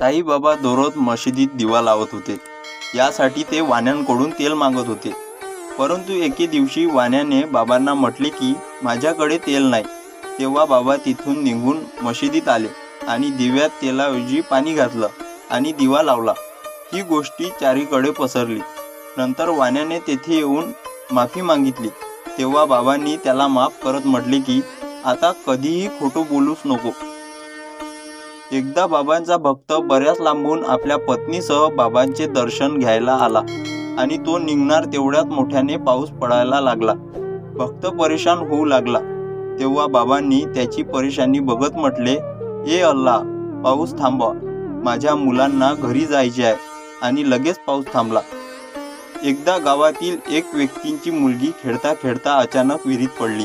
साईबाबा दररोज मशिदीत दिवा लावत होते। यासाठी ते वाण्यांकडून तेल मागत होते। परंतु एके दिवशी वाण्याने बाबांना म्हटले की माझ्याकडे तेल नाही। तेव्हा बाबा तिथून निघून मशिदीत आले आणि दिव्यात तेलाऐवजी पाणी घातलं आणि दिवा लावला। ही गोष्टी चारीकडे पसरली। नंतर वाण्याने तेथे येऊन माफी मागितली। तेव्हा बाबांनी त्याला माफ करत म्हटले की आता कधीही खोटं बोलूच नको। एकदा बाबांचा भक्त बऱ्याच लांबून आपल्या पत्नीसह बाबांचे दर्शन घ्यायला आला आणि तो निघणार तेवढ्यात मोठ्याने पाऊस पडायला लागला। भक्त परेशान होऊ लागला। तेव्हा बाबांनी त्याची परेशानी बघत म्हटले, ए अल्लाह, पाऊस थांबवा, माझ्या मुलांना घरी जायचे आहे। आणि लगेच पाऊस थांबला। एकदा गावातील एक व्यक्तींची मुलगी खेळता खेळता अचानक विहिरीत पडली।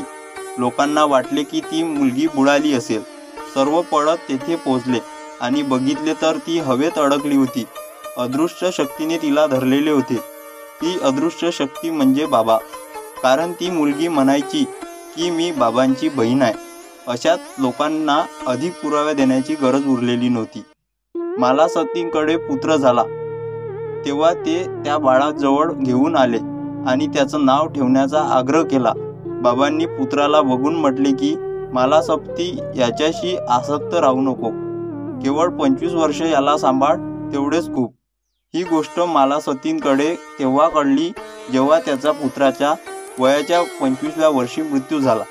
लोकांना वाटले की ती मुलगी बुडाली असेल। सर्व पळत तेथे पोहोचले आणि बघितले तर ती हवेत अडकली होती। अदृश्य शक्तीने तिला धरलेले होते। ती अदृश्य शक्ती म्हणजे बाबा, कारण ती मुलगी म्हणायची की मी बाबांची बहीण आहे। अशात लोकांना अधिक पुरावे देण्याची गरज उरलेली नव्हती। माला सतींकडे पुत्र झाला तेव्हा ते त्या बाळाजवळ घेऊन आले आणि त्याचं नाव ठेवण्याचा आग्रह केला। बाबांनी पुत्राला बघून म्हटले की माला सती याच्याशी आसक्त राहू नको। केवळ 25 वर्ष याला सांभाळ, तेवढेच खूप। ही गोष्ट माला सतींकडे तेव्हा कळली जेव्हा त्याचा पुत्राच्या वयाच्या 25व्या वर्षी मृत्यू झाला।